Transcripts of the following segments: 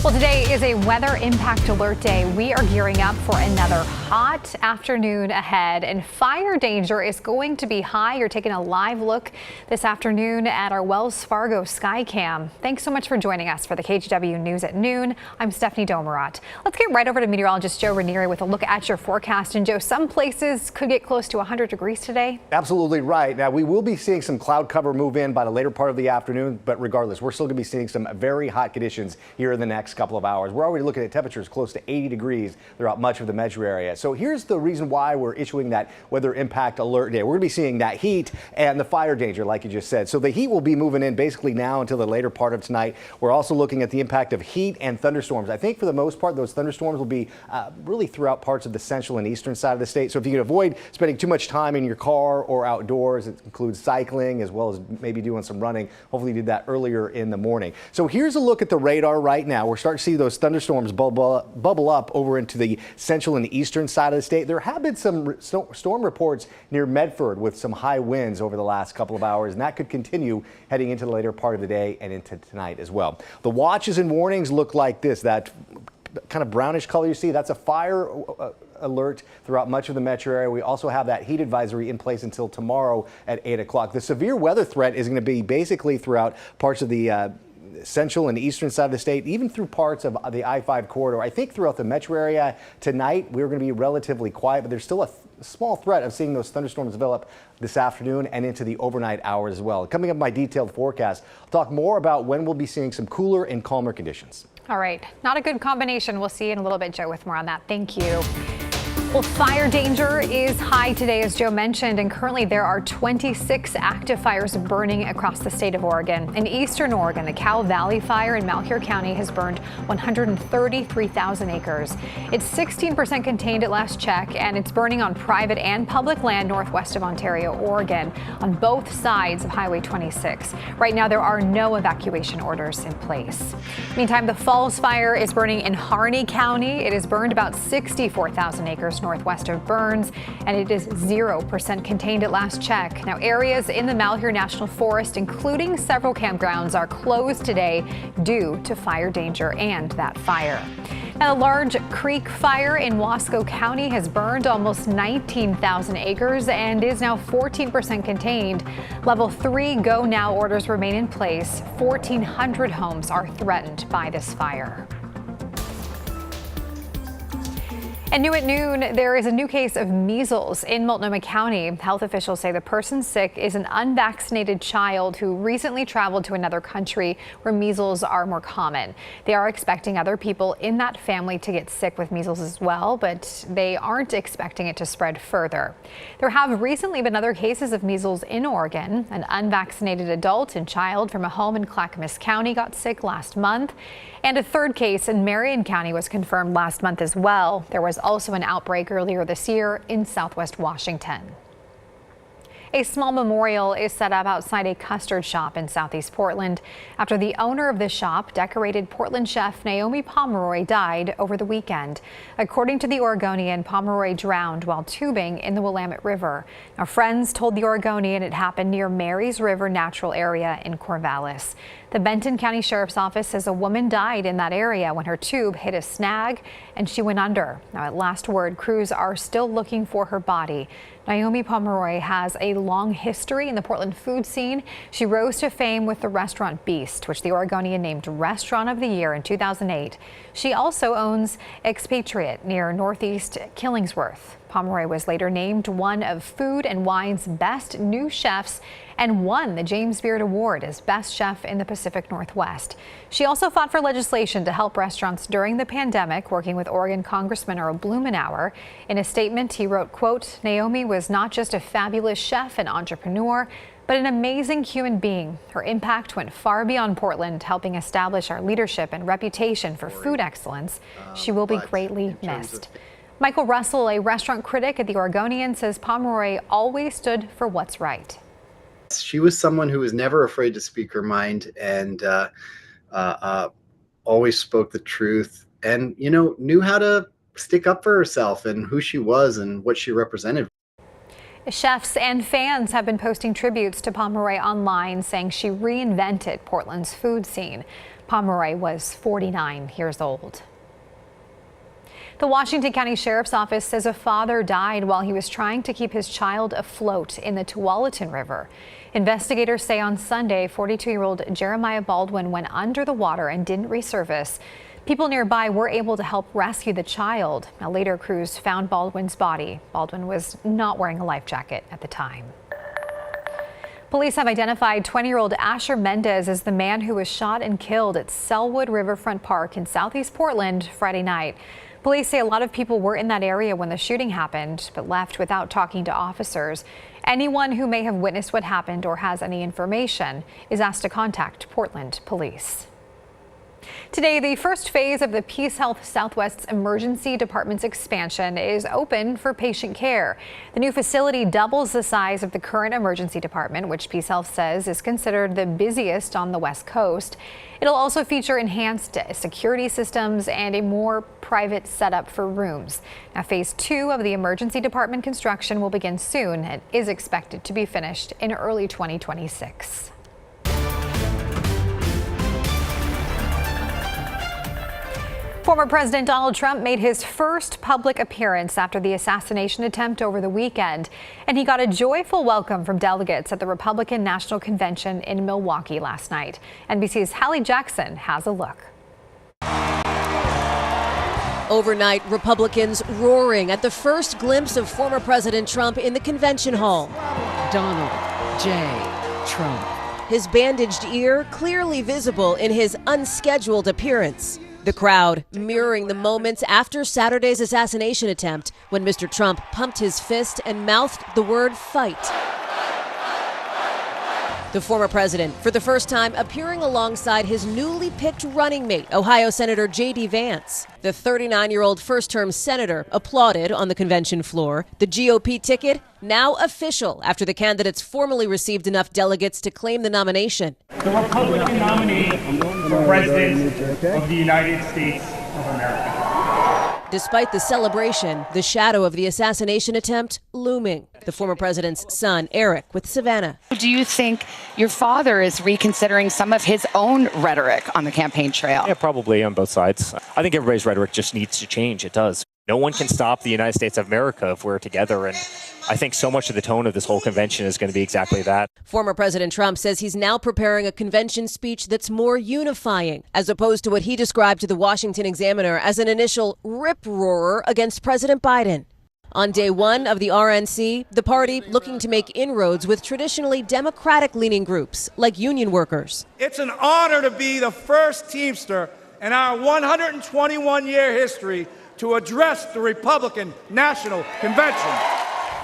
Well, today is a weather impact alert day. We are gearing up for another hot afternoon ahead, and fire danger is going to be high. You're taking a live look this afternoon at our Wells Fargo Skycam. Thanks so much for joining us for the KGW News at noon. I'm Stephanie Domerat. Let's get right over to meteorologist Joe Ranieri with a look at your forecast. And Joe, some places could get close to 100 degrees today. Absolutely right. Now, we will be seeing some cloud cover move in by the later part of the afternoon, but regardless, we're still going to be seeing some very hot conditions here in the next couple of hours. We're already looking at temperatures close to 80 degrees throughout much of the metro area. So here's the reason why we're issuing that weather impact alert day. We're going to be seeing that heat and the fire danger, like you just said. So the heat will be moving in basically now until the later part of tonight. We're also looking at the impact of heat and thunderstorms. I think for the most part, those thunderstorms will be really throughout parts of the central and eastern side of the state. So if you can avoid spending too much time in your car or outdoors, it includes cycling as well as maybe doing some running. Hopefully you did that earlier in the morning. So here's a look at the radar right now. We're starting to see those thunderstorms bubble up over into the central and eastern side of the state. There have been some storm reports near Medford with some high winds over the last couple of hours, and that could continue heading into the later part of the day and into tonight as well. The watches and warnings look like this. That kind of brownish color you see, that's a fire alert throughout much of the metro area. We also have that heat advisory in place until tomorrow at 8 o'clock. The severe weather threat is going to be basically throughout parts of the central and eastern side of the state, even through parts of the I-5 corridor. I think throughout the metro area tonight, we're going to be relatively quiet, but there's still a small threat of seeing those thunderstorms develop this afternoon and into the overnight hours as well. Coming up in my detailed forecast, I'll talk more about when we'll be seeing some cooler and calmer conditions. All right. Not a good combination. We'll see you in a little bit, Joe, with more on that. Thank you. Well, fire danger is high today, as Joe mentioned, and currently there are 26 active fires burning across the state of Oregon. In eastern Oregon, the Cow Valley fire in Malheur County has burned 133,000 acres. It's 16% contained at last check, and it's burning on private and public land northwest of Ontario, Oregon, on both sides of Highway 26. Right now, there are no evacuation orders in place. Meantime, the Falls fire is burning in Harney County. It has burned about 64,000 acres northwest of Burns, and it is 0% contained at last check. Now, areas in the Malheur National Forest, including several campgrounds, are closed today due to fire danger and that fire. Now, the Large Creek fire in Wasco County has burned almost 19,000 acres and is now 14% contained. Level 3 Go Now orders remain in place. 1,400 homes are threatened by this fire. And new at noon, there is a new case of measles in Multnomah County. Health officials say the person sick is an unvaccinated child who recently traveled to another country where measles are more common. They are expecting other people in that family to get sick with measles as well, but they aren't expecting it to spread further. There have recently been other cases of measles in Oregon. An unvaccinated adult and child from a home in Clackamas County got sick last month. And a third case in Marion County was confirmed last month as well. There was also an outbreak earlier this year in Southwest Washington. A small memorial is set up outside a custard shop in Southeast Portland after the owner of the shop, decorated Portland chef Naomi Pomeroy, died over the weekend. According to the Oregonian, Pomeroy drowned while tubing in the Willamette River. Now, friends told the Oregonian it happened near Mary's River Natural Area in Corvallis. The Benton County Sheriff's Office says a woman died in that area when her tube hit a snag and she went under. Now, at last word, crews are still looking for her body. Naomi Pomeroy has a long history in the Portland food scene. She rose to fame with the restaurant Beast, which the Oregonian named Restaurant of the Year in 2008. She also owns Expatriate near Northeast Killingsworth. Pomeroy was later named one of Food and Wine's best new chefs and won the James Beard Award as best chef in the Pacific Northwest. She also fought for legislation to help restaurants during the pandemic, working with Oregon Congressman Earl Blumenauer. In a statement, he wrote, quote, "Naomi was not just a fabulous chef and entrepreneur, but an amazing human being. Her impact went far beyond Portland, helping establish our leadership and reputation for food excellence. She will be greatly missed." Michael Russell, a restaurant critic at the Oregonian, says Pomeroy always stood for what's right. She was someone who was never afraid to speak her mind and always spoke the truth and, knew how to stick up for herself and who she was and what she represented. Chefs and fans have been posting tributes to Pomeroy online, saying she reinvented Portland's food scene. Pomeroy was 49 years old. The Washington County Sheriff's Office says a father died while he was trying to keep his child afloat in the Tualatin River. Investigators say on Sunday, 42-year-old Jeremiah Baldwin went under the water and didn't resurface. People nearby were able to help rescue the child. Now, later crews found Baldwin's body. Baldwin was not wearing a life jacket at the time. Police have identified 20-year-old Asher Mendez as the man who was shot and killed at Selwood Riverfront Park in southeast Portland Friday night. Police say a lot of people were in that area when the shooting happened, but left without talking to officers. Anyone who may have witnessed what happened or has any information is asked to contact Portland Police. Today, the first phase of the Peace Health Southwest's emergency department's expansion is open for patient care. The new facility doubles the size of the current emergency department, which Peace Health says is considered the busiest on the West Coast. It'll also feature enhanced security systems and a more private setup for rooms. Now, phase 2 of the emergency department construction will begin soon and is expected to be finished in early 2026. Former President Donald Trump made his first public appearance after the assassination attempt over the weekend, and he got a joyful welcome from delegates at the Republican National Convention in Milwaukee last night. NBC's Hallie Jackson has a look. Overnight, Republicans roaring at the first glimpse of former President Trump in the convention hall. Donald J. Trump. His bandaged ear clearly visible in his unscheduled appearance. The crowd mirroring the moments after Saturday's assassination attempt when Mr. Trump pumped his fist and mouthed the word fight. The former president, for the first time, appearing alongside his newly picked running mate, Ohio Senator J.D. Vance. The 39-year-old first-term senator applauded on the convention floor. The GOP ticket now official after the candidates formally received enough delegates to claim the nomination. The Republican nominee for President of the United States of America. Despite the celebration, the shadow of the assassination attempt looming. The former president's son, Eric, with Savannah. Do you think your father is reconsidering some of his own rhetoric on the campaign trail? Yeah, probably on both sides. I think everybody's rhetoric just needs to change. It does. No one can stop the United States of America if we're together. And I think so much of the tone of this whole convention is going to be exactly that. Former President Trump says he's now preparing a convention speech that's more unifying, as opposed to what he described to the Washington Examiner as an initial rip-roarer against President Biden. On day one of the RNC, the party looking to make inroads with traditionally Democratic-leaning groups like union workers. It's an honor to be the first Teamster in our 121-year history to address the Republican National Convention.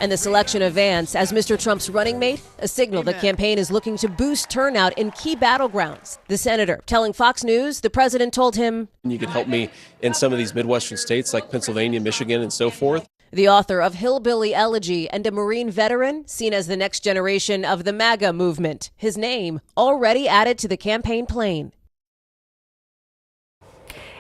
And the selection of Vance as Mr. Trump's running mate, a signal the campaign is looking to boost turnout in key battlegrounds. The senator telling Fox News the president told him, "You can help me in some of these Midwestern states like Pennsylvania, Michigan, and so forth." The author of Hillbilly Elegy and a Marine veteran seen as the next generation of the MAGA movement. His name already added to the campaign plane.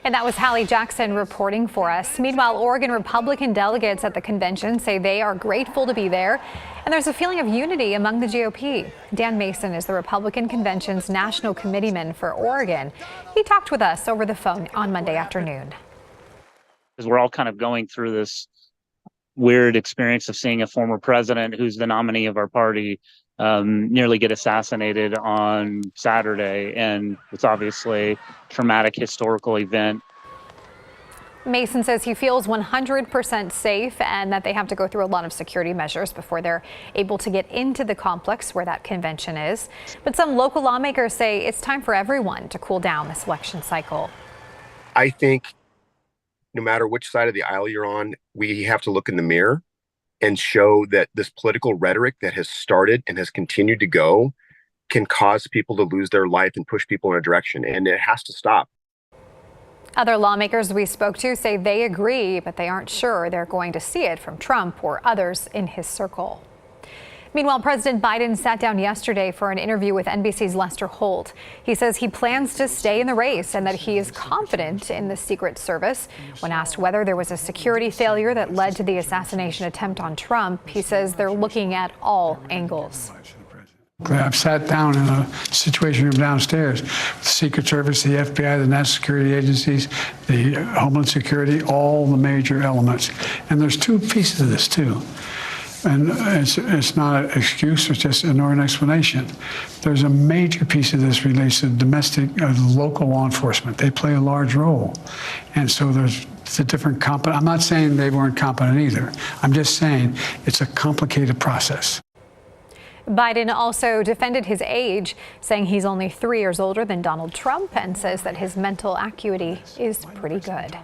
And that was Hallie Jackson reporting for us. Meanwhile, Oregon Republican delegates at the convention say they are grateful to be there. And there's a feeling of unity among the GOP. Dan Mason is the Republican Convention's national committeeman for Oregon. He talked with us over the phone on Monday afternoon. Because we're all kind of going through this weird experience of seeing a former president who's the nominee of our party nearly get assassinated on Saturday, and it's obviously a traumatic historical event. Mason says he feels 100% safe and that they have to go through a lot of security measures before they're able to get into the complex where that convention is. But some local lawmakers say it's time for everyone to cool down this election cycle. I think no matter which side of the aisle you're on, we have to look in the mirror and show that this political rhetoric that has started and has continued to go can cause people to lose their life and push people in a direction, and it has to stop. Other lawmakers we spoke to say they agree, but they aren't sure they're going to see it from Trump or others in his circle. Meanwhile, President Biden sat down yesterday for an interview with NBC's Lester Holt. He says he plans to stay in the race and that he is confident in the Secret Service. When asked whether there was a security failure that led to the assassination attempt on Trump, he says they're looking at all angles. I've sat down in a situation room downstairs. The Secret Service, the FBI, the national security agencies, the Homeland Security, all the major elements. And there's two pieces of this too. And it's not an excuse, it's just nor an explanation. There's a major piece of this relates to domestic, local law enforcement. They play a large role. And so there's the different competent. I'm not saying they weren't competent either. I'm just saying it's a complicated process. Biden also defended his age, saying he's only 3 years older than Donald Trump and says that his mental acuity is pretty good.